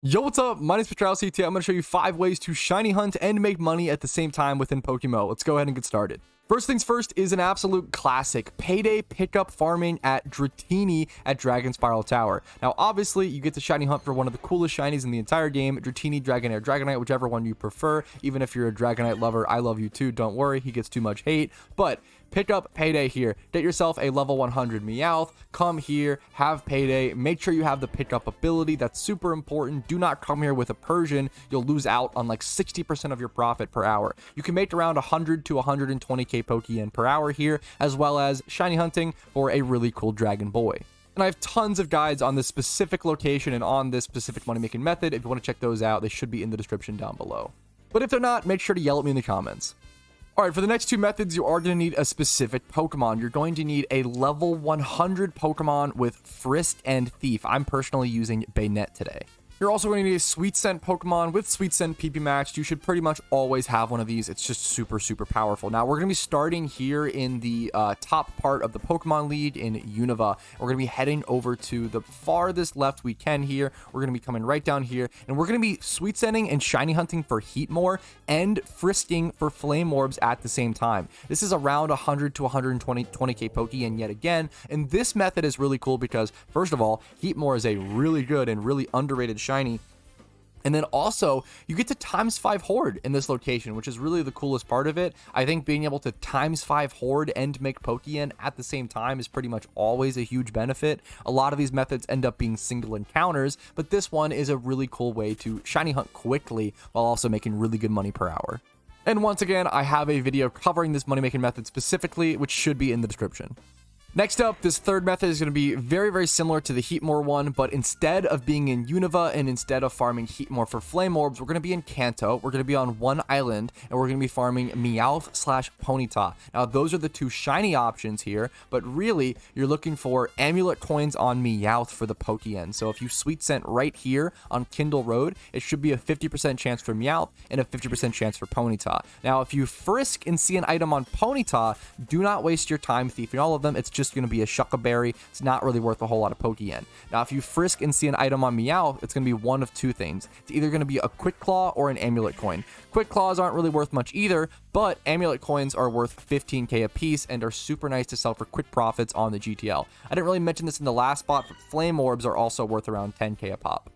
Yo, what's up? My name's Patrouski. Today I'm going to show you 5 ways to shiny hunt and make money at the same time within PokeMMO. Let's go ahead and get started. First things first is an absolute classic, Payday pickup farming at Dratini at Dragon Spiral Tower. Now, obviously, you get to shiny hunt for one of the coolest shinies in the entire game, Dratini, Dragonair, Dragonite, whichever one you prefer. Even if you're a Dragonite lover, I love you too. Don't worry, he gets too much hate. But pick up Payday here. Get yourself a level 100 Meowth. Come here, have Payday. Make sure you have the pickup ability. That's super important. Do not come here with a Persian. You'll lose out on like 60% of your profit per hour. You can make around 100 to 120k Pokeyen per hour here, as well as shiny hunting for a really cool Dragon Boy. And I have tons of guides on this specific location and on this specific money-making method. If you want to check those out, they should be in the description down below. But if they're not, make sure to yell at me in the comments. All right, for the next 2 methods, you are going to need a specific Pokemon. You're going to need a level 100 Pokemon with Frisk and Thief. I'm personally using Baynet today. You're also going to need a Sweet Scent Pokemon with Sweet Scent PP Maxed. You should pretty much always have one of these. It's just super, super powerful. Now, we're going to be starting here in the top part of the Pokemon lead in Unova. We're going to be heading over to the farthest left we can here. We're going to be coming right down here, and we're going to be Sweet Scenting and Shiny Hunting for Heatmor and Frisking for Flame Orbs at the same time. This is around 100 to 120k Pokeyen yet again, and this method is really cool because, first of all, Heatmor is a really good and really underrated shiny. And then also, you get to ×5 Horde in this location, which is really the coolest part of it. I think being able to ×5 Horde and make Pokeyen at the same time is pretty much always a huge benefit. A lot of these methods end up being single encounters, but this one is a really cool way to shiny hunt quickly while also making really good money per hour. And once again, I have a video covering this money-making method specifically, which should be in the description. Next up, this third method is going to be very, very similar to the Heatmor one, but instead of being in Unova and instead of farming Heatmor for Flame Orbs, we're going to be in Kanto. We're going to be on one island, and we're going to be farming Meowth/Ponyta. Now, those are the 2 shiny options here, but really, you're looking for amulet coins on Meowth for the Pokeyen. So if you Sweet Scent right here on Kindle Road, it should be a 50% chance for Meowth and a 50% chance for Ponyta. Now, if you frisk and see an item on Ponyta, do not waste your time thieving all of them. It's just going to be a Shuckaberry. It's not really worth a whole lot of Pokeyen. Now, if you frisk and see an item on Meowth, it's going to be one of 2 things. It's either going to be a Quick Claw or an Amulet Coin. Quick Claws aren't really worth much either, but Amulet Coins are worth 15k a piece and are super nice to sell for quick profits on the GTL. I didn't really mention this in the last spot, but Flame Orbs are also worth around 10k a pop.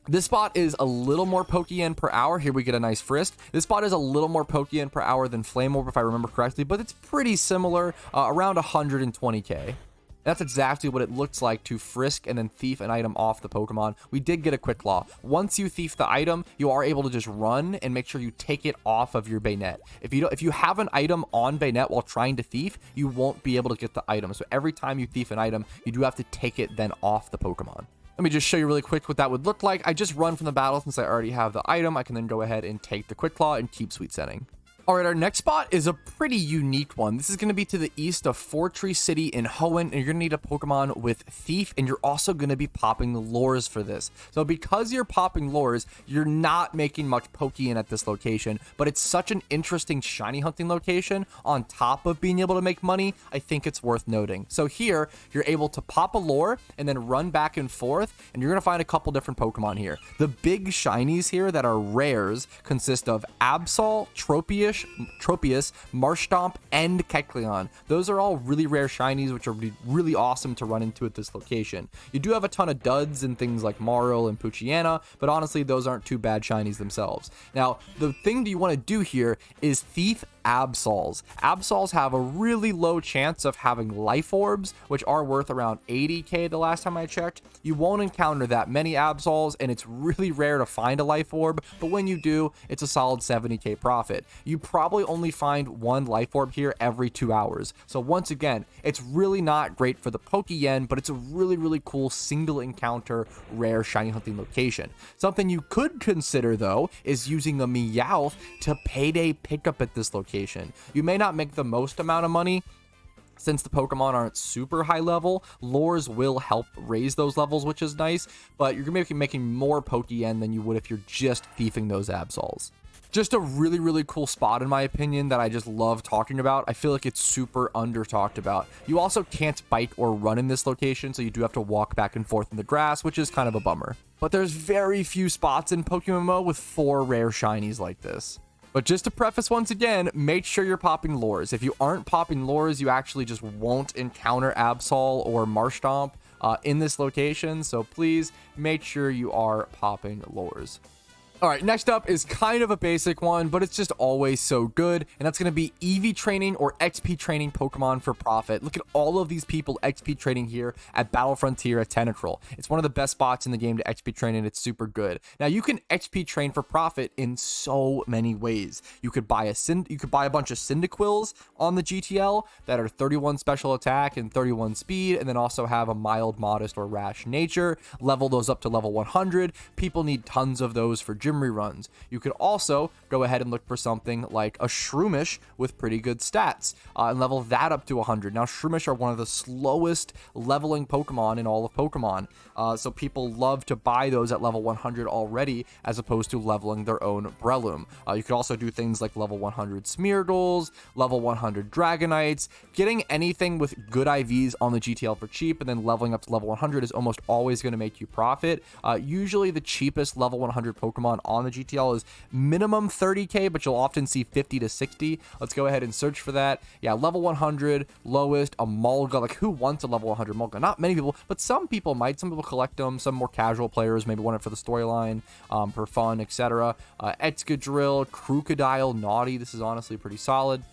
This spot is a little more Pokeyen per hour. Here we get a nice Frisk. This spot is a little more Pokeyen per hour than Flame Orb, if I remember correctly, but it's pretty similar, around 120k. That's exactly what it looks like to frisk and then thief an item off the Pokemon. We did get a Quick Claw. Once you thief the item, you are able to just run and make sure you take it off of your Baynet. If you have an item on Baynet while trying to thief, you won't be able to get the item. So every time you thief an item, you do have to take it then off the Pokemon. Let me just show you really quick what that would look like. I just run from the battle since I already have the item. I can then go ahead and take the Quick Claw and keep Sweet Scenting. All right, our next spot is a pretty unique one. This is going to be to the east of Fortree City in Hoenn, and you're going to need a Pokemon with Thief, and you're also going to be popping lures for this. So because you're popping lures, you're not making much Pokeyen at this location, but it's such an interesting shiny hunting location on top of being able to make money, I think it's worth noting. So here, you're able to pop a lure and then run back and forth, and you're going to find a couple different Pokemon here. The big shinies here that are rares consist of Absol, Tropius, Marshtomp, and Kecleon. Those are all really rare shinies, which are really awesome to run into at this location. You do have a ton of duds and things like Marl and Poochyena, but honestly, those aren't too bad shinies themselves. Now, the thing that you want to do here is thief Absols. Absols have a really low chance of having life orbs, which are worth around 80k the last time I checked. You won't encounter that many Absols, and it's really rare to find a life orb, but when you do, it's a solid 70k profit. You probably only find 1 life orb here every 2 hours. So once again, it's really not great for the Pokeyen, but it's a really, really cool single encounter rare shiny hunting location. Something you could consider though is using a Meowth to Payday pickup at this location. You may not make the most amount of money, since the Pokemon aren't super high level. Lures will help raise those levels, which is nice, but you're going to be making more Pokeyen than you would if you're just thieving those Absols. Just a really, really cool spot in my opinion that I just love talking about. I feel like it's super under talked about. You also can't bike or run in this location, so you do have to walk back and forth in the grass, which is kind of a bummer. But there's very few spots in PokeMMO with 4 rare shinies like this. But just to preface once again, make sure you're popping lures. If you aren't popping lures, you actually just won't encounter Absol or Marshtomp in this location. So please make sure you are popping lures. All right, next up is kind of a basic one, but it's just always so good, and that's going to be EV training or XP training Pokemon for profit. Look at all of these people XP training here at Battle Frontier at Tentacruel. It's one of the best spots in the game to XP train, and it's super good. Now, you can XP train for profit in so many ways. You could buy a bunch of Cyndaquils on the GTL that are 31 special attack and 31 speed, and then also have a mild, modest, or rash nature. Level those up to level 100. People need tons of those for gym reruns. You could also go ahead and look for something like a Shroomish with pretty good stats and level that up to 100. Now, Shroomish are one of the slowest leveling Pokemon in all of Pokemon, so people love to buy those at level 100 already as opposed to leveling their own Breloom. You could also do things like level 100 Smeargles, level 100 Dragonites. Getting anything with good IVs on the GTL for cheap and then leveling up to level 100 is almost always going to make you profit. Usually the cheapest level 100 Pokemon on the GTL is minimum 30k, but you'll often see 50 to 60. Let's go ahead and search for that. Yeah, level 100 lowest, a Mulga. Like, who wants a level 100 Mulga? Not many people, but some people might. Some people collect them. Some more casual players maybe want it for the storyline, for fun, etc. Excadrill, Crocodile, Naughty. This is honestly pretty solid.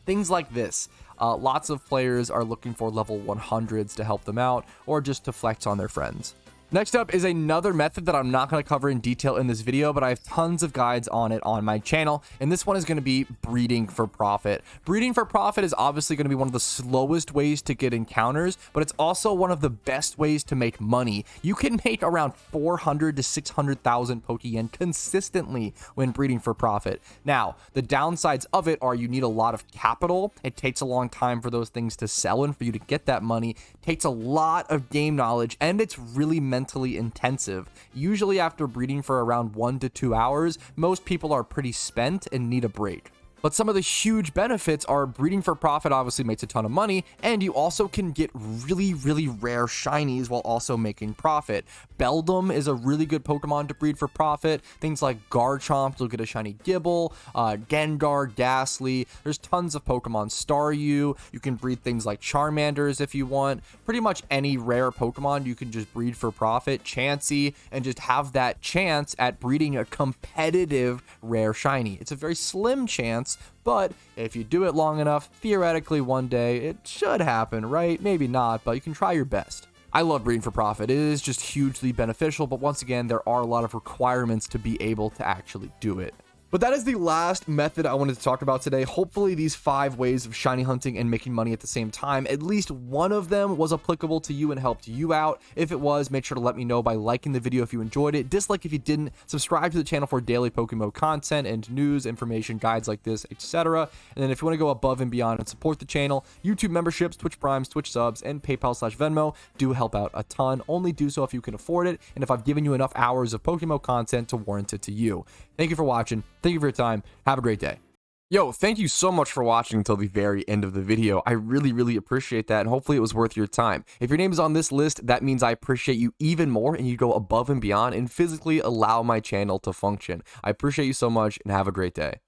Things like this. Lots of players are looking for level 100s to help them out or just to flex on their friends. Next up is another method that I'm not going to cover in detail in this video, but I have tons of guides on it on my channel, and this one is going to be breeding for profit. Breeding for profit is obviously going to be one of the slowest ways to get encounters, but it's also one of the best ways to make money. You can make around 400 to 600,000 Pokeyen consistently when breeding for profit. Now, the downsides of it are you need a lot of capital. It takes a long time for those things to sell and for you to get that money. It takes a lot of game knowledge, and it's really mentally intensive. Usually after breeding for around 1 to 2 hours, most people are pretty spent and need a break. But some of the huge benefits are breeding for profit obviously makes a ton of money, and you also can get really, really rare shinies while also making profit. Beldum is a really good Pokemon to breed for profit. Things like Garchomp, you'll get a shiny Gibble, Gengar, Ghastly. There's tons of Pokemon. Staryu, you can breed things like Charmanders if you want. Pretty much any rare Pokemon you can just breed for profit. Chansey, and just have that chance at breeding a competitive rare shiny. It's a very slim chance, but if you do it long enough, theoretically one day it should happen, right? Maybe not, but you can try your best. I love breeding for profit. It is just hugely beneficial, but once again, there are a lot of requirements to be able to actually do it. But that is the last method I wanted to talk about today. Hopefully these 5 ways of shiny hunting and making money at the same time, at least one of them was applicable to you and helped you out. If it was, make sure to let me know by liking the video if you enjoyed it, dislike if you didn't, subscribe to the channel for daily PokeMMO content and news, information, guides like this, etc. And then if you want to go above and beyond and support the channel, YouTube memberships, Twitch Primes, Twitch subs, and PayPal/Venmo do help out a ton. Only do so if you can afford it, and if I've given you enough hours of PokeMMO content to warrant it to you. Thank you for watching. Thank you for your time. Have a great day. Yo, thank you so much for watching until the very end of the video. I really, really appreciate that, and hopefully it was worth your time. If your name is on this list, that means I appreciate you even more, and you go above and beyond and physically allow my channel to function. I appreciate you so much, and have a great day.